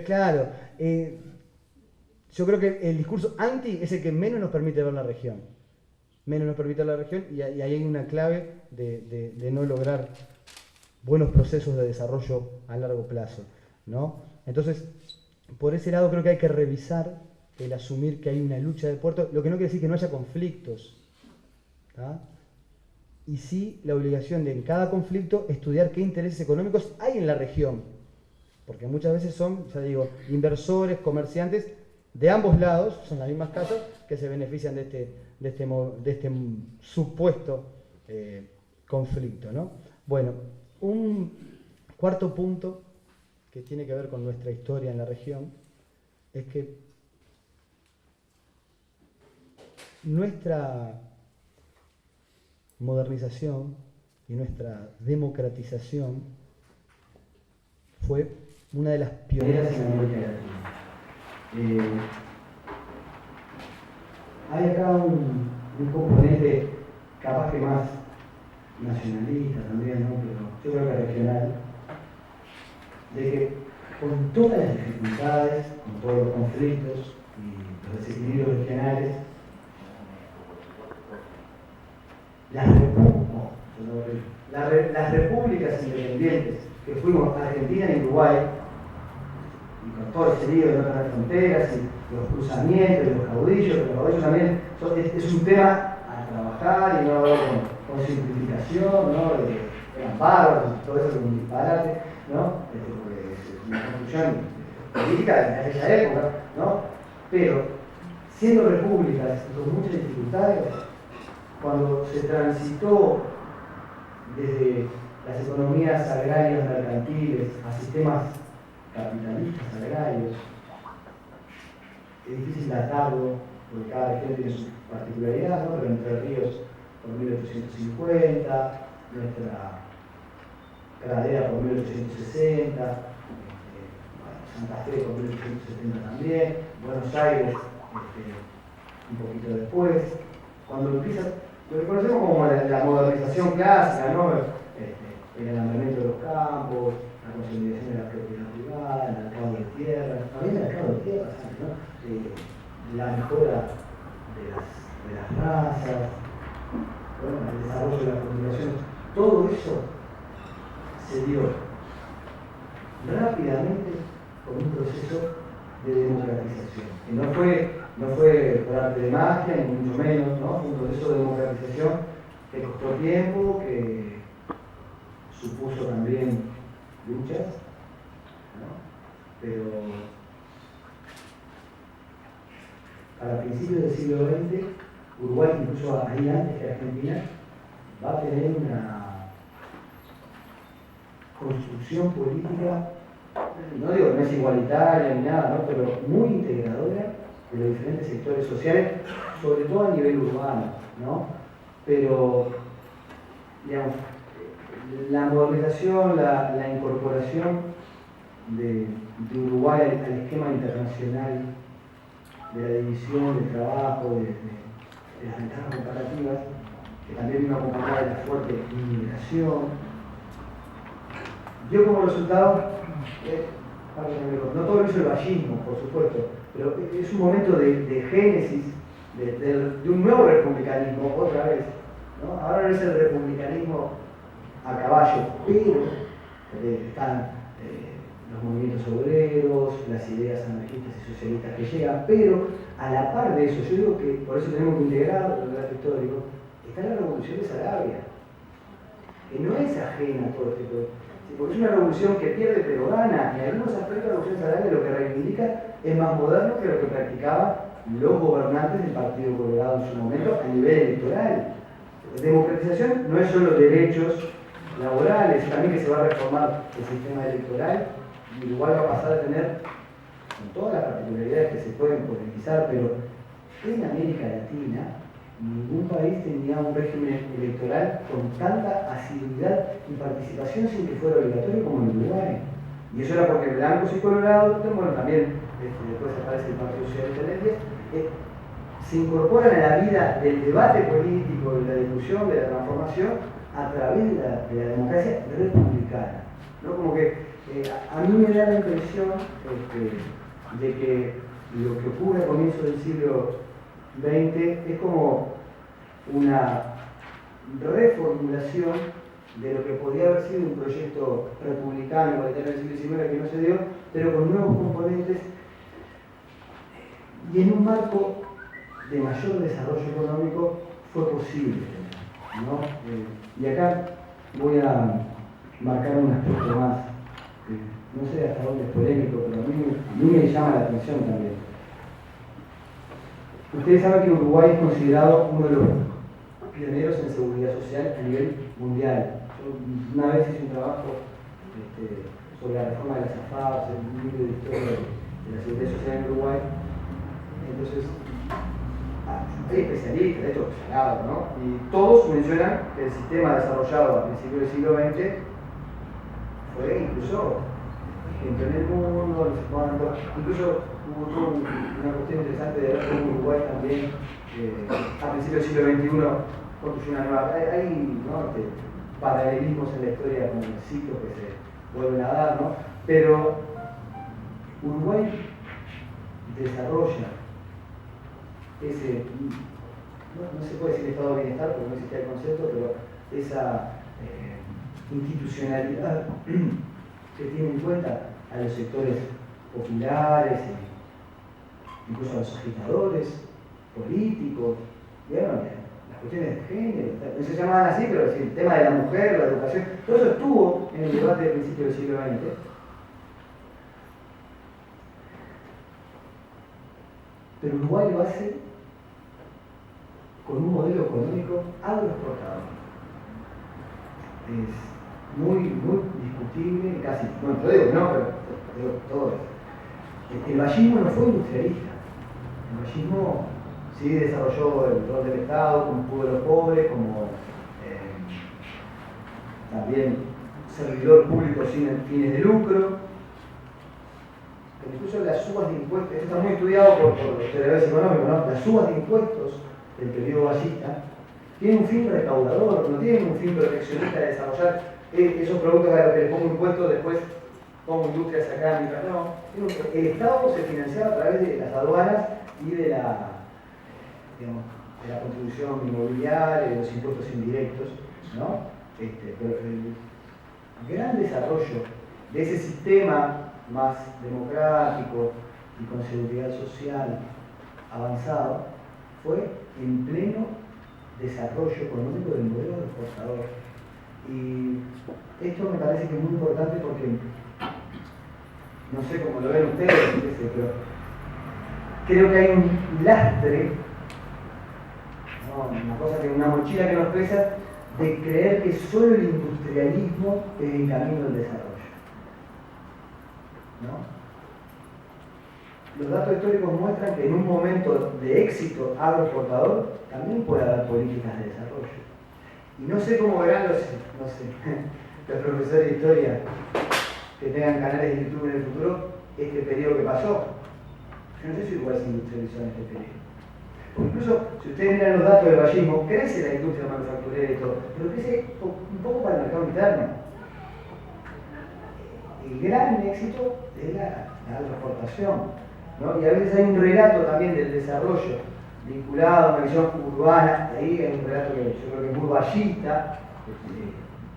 claro, yo creo que el discurso anti es el que menos nos permite ver la región. Y ahí hay una clave de no lograr buenos procesos de desarrollo a largo plazo, ¿no? Entonces, por ese lado creo que hay que revisar el asumir que hay una lucha de puertos, lo que no quiere decir que no haya conflictos, ¿tá? Y sí la obligación de en cada conflicto estudiar qué intereses económicos hay en la región, porque muchas veces son, ya digo, inversores, comerciantes de ambos lados, son las mismas casas, que se benefician de este supuesto conflicto, ¿no? Bueno, un cuarto punto que tiene que ver con nuestra historia en la región es que nuestra modernización y nuestra democratización fue una de las pioneras en América Latina. Hay acá un componente capaz que más nacionalista también, ¿no? Pero yo creo que regional, de que con todas las dificultades, con todos los conflictos y los desequilibrios regionales, las repúblicas independientes que fuimos Argentina y Uruguay, y con todo ese lío de nuestras fronteras y los cruzamientos, los caudillos también, es un tema a trabajar y no con simplificación, ¿no? Eran bárbaros, todo eso es un disparate, ¿no? Porque es una construcción política de aquella época, ¿no? Pero siendo repúblicas y con muchas dificultades, cuando se transitó desde las economías agrarias mercantiles a sistemas capitalistas agrarios, es difícil datarlo, porque cada región tiene sus particularidades, ¿no? Pero Entre Ríos por 1850, nuestra Pradera por 1860, Santa Fe por 1870 también, Buenos Aires un poquito después. Cuando empieza, lo que conocemos como la modernización clásica, ¿no? El arrendamiento de los campos, la consolidación de la propiedad privada, el mercado de tierras, también el mercado de tierras, ¿no? La mejora de las razas, bueno, el desarrollo de las comunicaciones, todo eso se dio rápidamente con un proceso de democratización, que no fue por arte de magia, ni mucho menos, ¿no? Fue un proceso de democratización que costó tiempo, que supuso también luchas, ¿no? Pero para principios del siglo XX, Uruguay, incluso ahí antes que Argentina, va a tener una construcción política, no digo que no es igualitaria ni nada, ¿no? Pero muy integradora de los diferentes sectores sociales, sobre todo a nivel urbano, ¿no? Pero, digamos, la modernización, la incorporación de Uruguay al esquema internacional de la división del trabajo, de las ventajas comparativas, que también vino acompañada de la fuerte inmigración, dio como resultado, no todo lo hizo el vallismo, por supuesto, pero es un momento de génesis de un nuevo republicanismo, otra vez, ¿no? Ahora no es el republicanismo a caballo, pero están los movimientos obreros, las ideas anarquistas y socialistas que llegan, pero a la par de eso, yo digo que por eso tenemos que integrar el relato histórico, está la revolución de Sarabia, que no es ajena a todo esto, porque es una revolución que pierde pero gana, y en algunos aspectos la revolución de Sarabia lo que reivindica es más moderno que lo que practicaban los gobernantes del Partido Colorado en su momento a nivel electoral. Democratización no es solo derechos laborales, también que se va a reformar el sistema electoral, y Uruguay va a pasar a tener, con todas las particularidades que se pueden politizar, pero en América Latina ningún país tenía un régimen electoral con tanta asiduidad y participación sin que fuera obligatorio como en Uruguay. Y eso era porque blancos y colorados, bueno, también después aparece el Partido Socialista de Leyes, se incorporan a la vida del debate político, de la discusión, de la transformación, a través de la democracia republicana, ¿no? Como que a mí me da la impresión de que lo que ocurre a comienzos del siglo XX es como una reformulación de lo que podía haber sido un proyecto republicano igualitario del siglo XIX que no se dio, pero con nuevos componentes y en un marco de mayor desarrollo económico fue posible, ¿no? Y acá voy a marcar un aspecto más, no sé hasta dónde es polémico, pero a mí me llama la atención también. Ustedes saben que Uruguay es considerado uno de los pioneros en seguridad social a nivel mundial. Yo una vez hice un trabajo sobre la reforma de las AFAP, un libro de historia de la seguridad social en Uruguay. Entonces, hay especialistas, de hecho, salados, ¿no? Y todos mencionan que el sistema desarrollado a principios del siglo XX fue incluso ejemplo en el mundo, no sé cuánto. Incluso hubo una cuestión interesante de ver cómo Uruguay también, a principios del siglo XXI, construyó una nueva. Hay ¿no? paralelismos en la historia con los ciclos que se vuelven a dar, ¿no? Pero Uruguay desarrolla ese, no se puede decir estado de bienestar porque no existe el concepto, pero esa institucionalidad que tiene en cuenta a los sectores populares, incluso a los agitadores políticos, y bueno, las cuestiones de género, no se llamaban así, pero el tema de la mujer, la educación, todo eso estuvo en el debate del principio del siglo XX. Pero Uruguay lo hace con un modelo económico agroexportador. Es muy discutible, casi, bueno, te digo que no, pero te digo todo eso. El vallismo no fue industrialista. El vallismo sí desarrolló el rol del Estado como escudo de los pobres, como también servidor público sin fines de lucro. Pero incluso las subas de impuestos, esto está muy estudiado por los historiadores económicos, ¿no? Las subas de impuestos del periodo vallista tienen un fin recaudador, no tienen un fin proteccionista de desarrollar esos productos a los que les pongo impuestos, después pongo industrias acá, no. El Estado se financiaba a través de las aduanas y de la contribución inmobiliaria, de los impuestos indirectos, ¿no? Pero el gran desarrollo de ese sistema más democrático y con seguridad social avanzado fue en pleno desarrollo económico del modelo exportador. Y esto me parece que es muy importante porque no sé cómo lo ven ustedes, pero creo que hay un lastre, ¿no? Una cosa que una mochila que nos pesa, de creer que solo el industrialismo es el camino del desarrollo, ¿no? Los datos históricos muestran que en un momento de éxito agroexportador también puede haber políticas de desarrollo. Y no sé cómo verán los profesores de historia que tengan canales de YouTube en el futuro este periodo que pasó. Yo no sé si Uruguay se industrializó en este periodo. Porque incluso, si ustedes miran los datos del vallismo, crece la industria manufacturera y todo, pero crece un poco para el mercado interno. El gran éxito es la agroexportación, ¿no? Y a veces hay un relato también del desarrollo vinculado a una visión urbana, ahí hay un relato que yo creo que es muy vallista,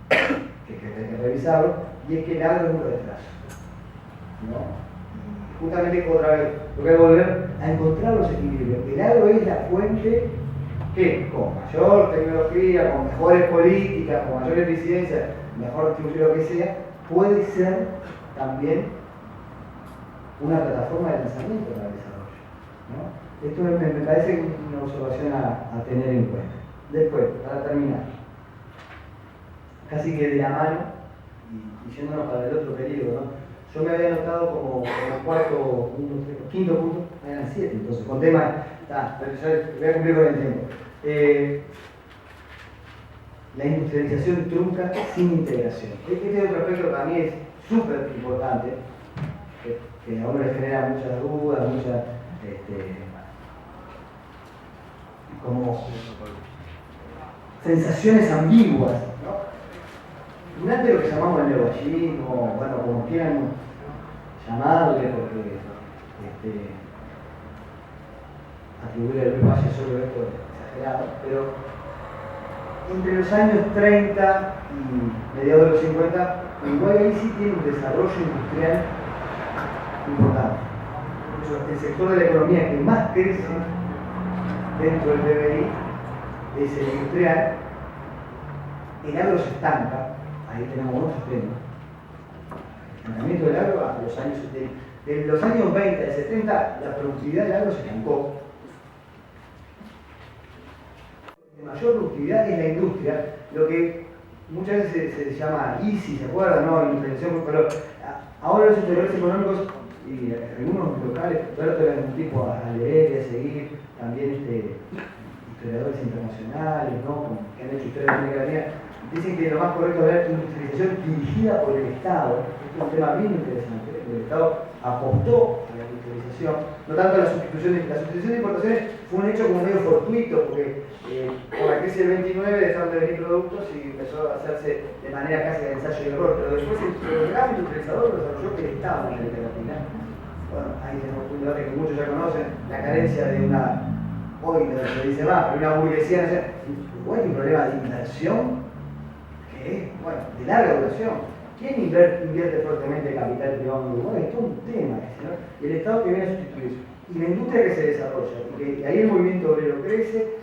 que hay que revisarlo, y es que el agro es un retraso, ¿no? Y justamente otra vez, lo que hay que volver a encontrar los equilibrios. El agro es la fuente que, con mayor tecnología, con mejores políticas, con mayor eficiencia, mejor distribución, lo que sea, puede ser también una plataforma de lanzamiento para el desarrollo, ¿no? Esto me parece una observación a tener en cuenta. Después, para terminar, casi que de la mano, y yéndonos para el otro periodo, ¿no? Yo me había anotado como quinto punto, eran 7, entonces, con temas, pero ya voy a cumplir con el tiempo. La industrialización trunca sin integración. Este es otro aspecto que para mí es súper importante, que a uno le genera muchas dudas, muchas como sensaciones ambiguas, ¿no? Durante lo que llamamos el neovallismo, bueno, como quieran llamarle, porque atribuir al Luis Valle solo esto es exagerado, pero entre los años 30 y mediados de los 50, Uruguay ahí sí tiene un desarrollo industrial importante. el sector de la economía que más crece dentro del PBI es el industrial. El agro se estanca, ahí tenemos dos extremos. El estancamiento del agro a los años 70. En los años 20 y 70 la productividad del agro se estancó. De mayor productividad es la industria, lo que muchas veces se llama ISI, ¿se acuerdan? ¿No? Industrialización, pero ahora los historiadores económicos y algunos locales, Roberto era un tipo a leer y a seguir, también historiadores internacionales, ¿no? Que han hecho historia de América Latina, dicen que lo más correcto es hablar de industrialización dirigida por el Estado. Este es un tema bien interesante. El Estado apostó a la industrialización, no tanto a la sustitución de importaciones fue un hecho como medio fortuito, porque por la crisis del 29 dejaron de venir productos y empezó a hacerse de manera casi de ensayo y error, pero después el programa industrializador lo desarrolló el Estado en América Latina. Bueno, ahí tenemos un debate que muchos ya conocen, la carencia de una, hoy no se dice más, pero una burguesía, no sé, Uruguay tiene un problema de inversión que es, bueno, de larga duración. ¿Quién invierte fuertemente capital privado en Uruguay? Es todo un tema, ¿no? Y el Estado que viene a sustituir eso. Y la industria que se desarrolla, y que ahí el movimiento obrero crece,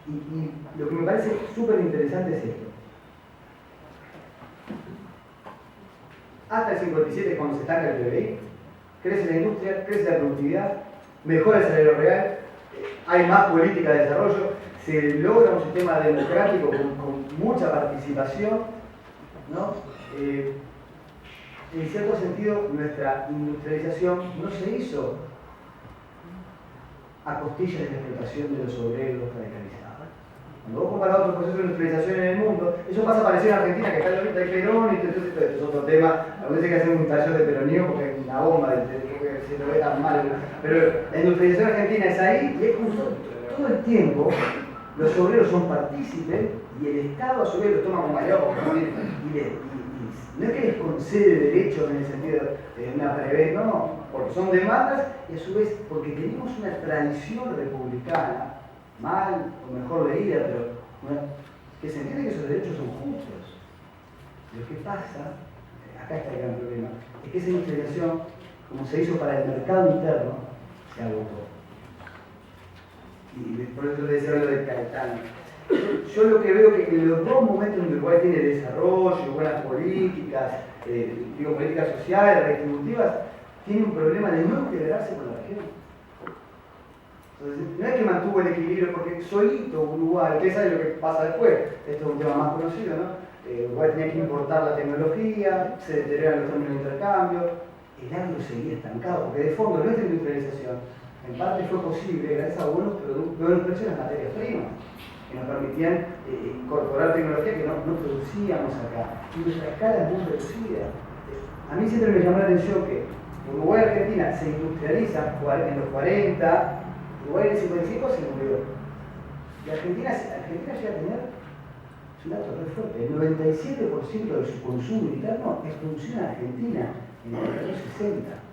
y lo que me parece súper interesante es esto. Hasta el 57, cuando se estanca el PBI, crece la industria, crece la productividad, mejora el salario real, hay más política de desarrollo, se logra un sistema democrático con mucha participación, ¿no? En cierto sentido, nuestra industrialización no se hizo a costillas de la explotación de los obreros radicalizados. Cuando vos comparás otros procesos de industrialización en el mundo, eso pasa parecido en Argentina, que está ahorita el Perón, y entonces esto es otro tema. A veces hay que hacer un taller de peronismo porque es una bomba, porque se lo ve tan mal. Pero la industrialización argentina es ahí, y es justo todo el tiempo. Los obreros son partícipes y el Estado a su vez los toma como aliados porque no es que les concede derechos en el sentido de una preventa, no, porque son demandas y a su vez porque tenemos una tradición republicana, mal o mejor leída, pero que se entiende que esos derechos son justos. Lo que pasa, acá está el gran problema, es que esa industrialización, como se hizo para el mercado interno, se agotó. Y por eso le decía lo de Caetano. Yo lo que veo que en los dos momentos en Uruguay tiene desarrollo, buenas políticas, políticas sociales, redistributivas, tiene un problema de no integrarse con la región. Entonces, no es que mantuvo el equilibrio, porque solito Uruguay, que sabe lo que pasa después, esto es un tema más conocido, ¿no? Uruguay tenía que importar la tecnología, se deterioran los términos de intercambio, el agro seguía estancado, porque de fondo nuestra industrialización en parte fue posible gracias a buenos precios en las materias primas, que nos permitían incorporar tecnología que no producíamos acá. Y nuestra escala es muy reducida. A mí siempre me llamó la atención que Uruguay y Argentina se industrializan en los 40, Uruguay en el 55 se murió. Y Argentina llega a tener, es un dato muy fuerte, el 97% de su consumo interno es producción en Argentina en el año 60.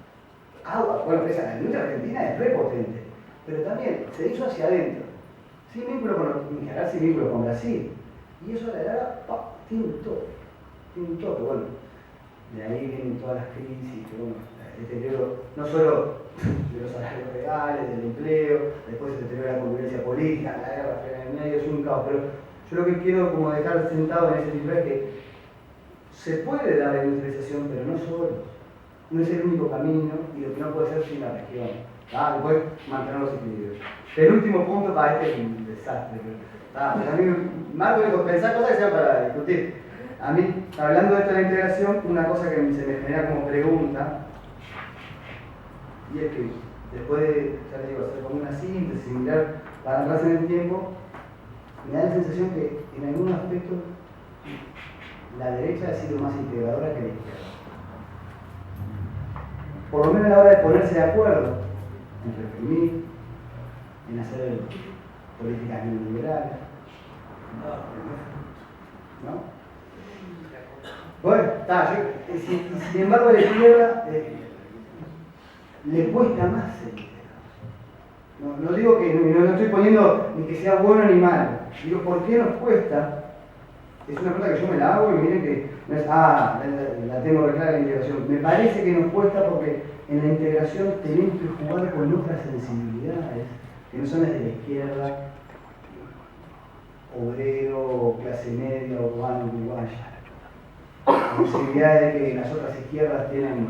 Agua, bueno, la industria argentina es repotente, pero también se hizo hacia adentro, sin vínculo con Brasil. Y eso a la larga, tiene un toque, bueno, de ahí vienen todas las crisis, el deterioro no solo de los salarios reales, del empleo, después se deteriora la convivencia política, la guerra en el medio, es un caos, pero yo lo que quiero como dejar sentado en ese libro es que se puede dar la industrialización, pero no solo. No es el único camino y lo que no puede ser sin la región. Después mantener los equilibrios. El último punto para este es un desastre. A mí, Marco dijo, pensar cosas que sean para discutir. A mí, hablando de esto de la integración, una cosa que se me genera como pregunta, y es que después de, ya les digo, hacer como una síntesis, mirar para atrás en el tiempo, me da la sensación que en algunos aspectos la derecha ha sido más integradora que la izquierda. Por lo menos a la hora de ponerse de acuerdo en reprimir, en hacer políticas neoliberales, ¿no? Bueno, sin embargo a la izquierda le cuesta más ser integrador. No digo que no estoy poniendo ni que sea bueno ni malo, digo por qué nos cuesta es una pregunta que yo me la hago y miren que no es, la tengo re clara la integración. Me parece que nos cuesta porque en la integración tenemos que jugar con otras sensibilidades, que no son las de la izquierda, obrero, clase media, urbano, uruguaya. La posibilidad de que las otras izquierdas tienen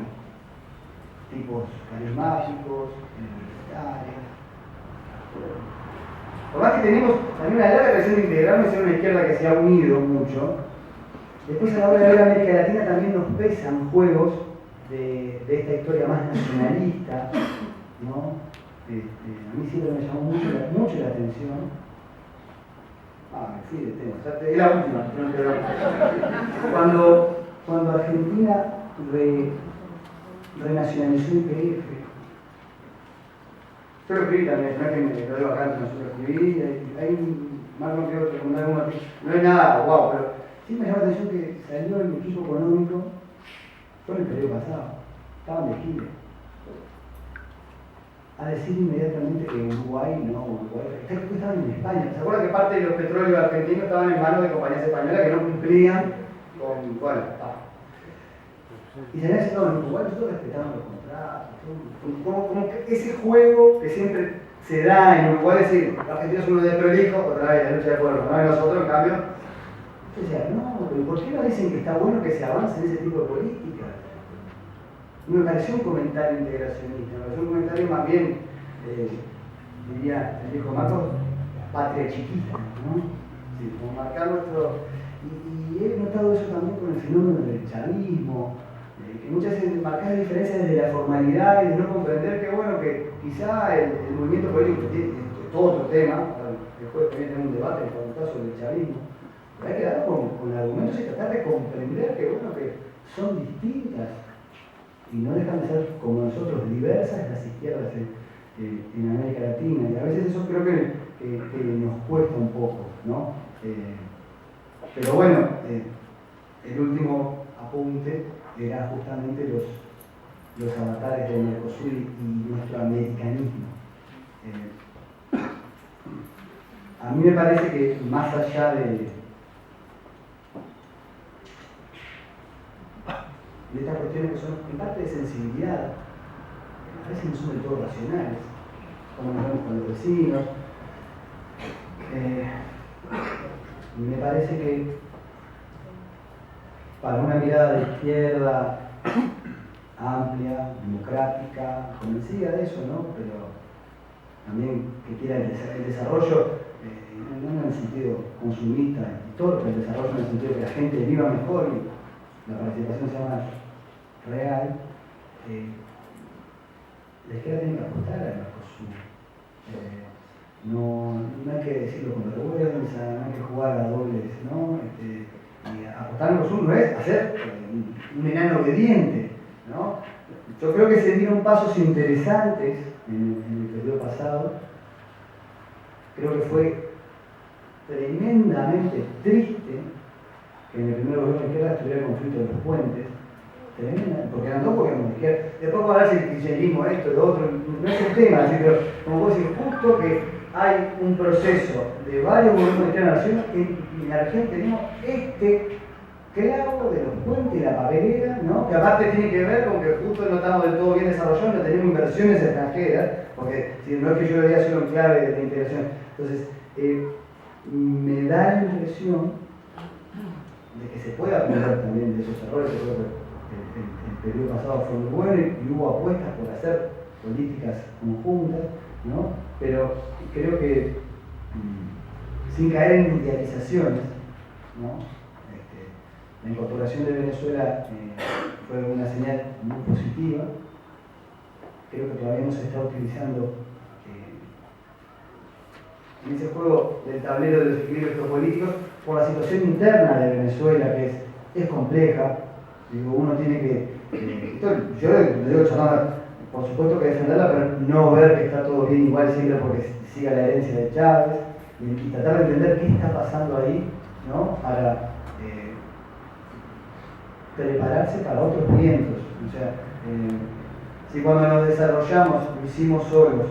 tipos carismáticos, universitarios. Por más que tenemos también una larga tradición de integrarnos en una izquierda que se ha unido mucho, después a la hora de ver América Latina también nos pesan juegos de esta historia más nacionalista, ¿no? A mí siempre me llamó mucho la atención. Me fui de tema, o sea, es la última, cuando Argentina renacionalizó YPF. Yo lo escribí también, no es que me lo digo acá, no, yo lo escribí, hay más no que otro, no es nada guau, pero sí me llama la atención que salió el equipo económico, fue en el periodo pasado, estaban de gira, a decir inmediatamente que Uruguay estaban en España. ¿Se acuerdan que parte de los petróleos argentinos estaban en manos de compañías españolas que no cumplían con, bueno, y se había dicho, no, en Uruguay nosotros respetamos los contratos, como que ese juego que siempre se da en Uruguay, es decir, los argentinos son unos desprolijos, otra vez la lucha de pueblos, ¿no? Y nosotros, en cambio, yo decía, no, pero ¿por qué no dicen que está bueno que se avance en ese tipo de políticas? Me pareció un comentario integracionista, me pareció un comentario más bien, diría el viejo Marcos, patria chiquita, ¿no? Sí, como marcar nuestro... Y he notado eso también con el fenómeno del chavismo, que muchas veces marcar la diferencia desde la formalidad y de no comprender que, bueno, que quizá el movimiento político tiene todo otro tema, después también tenemos un debate en el caso del chavismo, pero hay que dar con argumentos y tratar de comprender que, bueno, que son distintas y no dejan de ser, como nosotros, diversas las izquierdas en América Latina, y a veces eso creo que nos cuesta un poco, ¿no? Pero bueno, el último apunte era justamente los avatares del Mercosur y nuestro americanismo. A mí me parece que más allá de estas cuestiones que son en parte de sensibilidad, a veces no son del todo racionales, como nos vemos con los vecinos. Me parece que para una mirada de izquierda amplia, democrática, convencida de eso, ¿no? Pero también que quiera el desarrollo, no en el sentido consumista y torpe, el desarrollo en el sentido de que la gente viva mejor y la participación sea más real, la izquierda tiene que apostar al Mercosur. No hay que decirlo con vergüenza, no hay que jugar a dobles, ¿no? Y apostar al Mercosur no es hacer un enano obediente, ¿no? Yo creo que se dieron pasos interesantes en el periodo pasado. Creo que fue tremendamente triste que en el primer gobierno de izquierda estuviera el conflicto de los puentes, porque eran dos gobiernos de izquierda. Después vamos a hablar si el kirchnerismo, esto, lo otro, no es el tema, así, pero como puedo decir, justo que hay un proceso de varios gobiernos de izquierda en la nación, en la región tenemos este clavo de los puentes y la papelera, ¿no? Que aparte tiene que ver con que justo no estamos del todo bien desarrollados, no tenemos inversiones extranjeras, porque si no es que yo lo diga solo en clave de integración. Entonces, me da la impresión de que se puede aprender también de esos errores. Yo creo que el periodo pasado fue muy bueno y hubo apuestas por hacer políticas conjuntas, ¿no? Pero creo que sin caer en idealizaciones, ¿no? La incorporación de Venezuela fue una señal muy positiva. Creo que todavía no se está utilizando en ese juego del tablero de los equilibrios geopolíticos por la situación interna de Venezuela, que es compleja. Digo, uno tiene que... yo le digo charlando, por supuesto que defenderla, pero no ver que está todo bien igual siempre porque siga la herencia de Chávez, y tratar de entender qué está pasando ahí, ¿no? Para prepararse para otros vientos. O sea, si cuando nos desarrollamos lo hicimos solos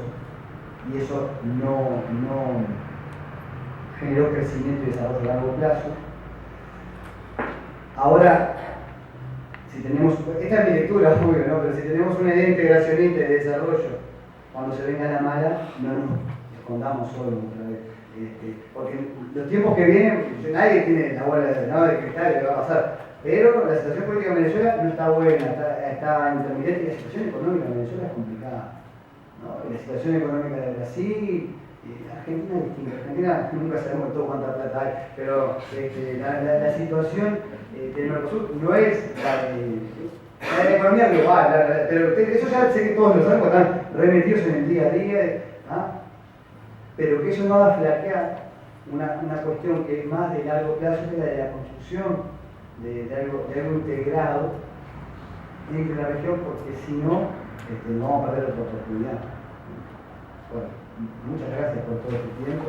y eso no generó crecimiento y desarrollo a largo plazo, Ahora, si tenemos, esta es mi lectura, obvio, ¿no? Pero si tenemos una idea integracionista de desarrollo, cuando se venga la mala, no nos escondamos solos otra vez. Porque los tiempos que vienen, nadie tiene la bola de cristal que va a pasar, pero la situación política en Venezuela no está buena, está intermitente, y la situación económica en Venezuela es complicada, ¿no? Y la situación económica de Brasil, Argentina es distinta. Argentina nunca sabemos todo cuánta plata hay, pero la situación del Mercosur no es la de economía global, pero eso ya sé que todos lo saben porque están remetidos en el día a día, ¿ah? Pero que eso no va a flaquear una cuestión que es más de largo plazo, que es la de la construcción de algo integrado entre la región, porque si no, no vamos a perder otra oportunidad. Bueno, muchas gracias por todo este tiempo.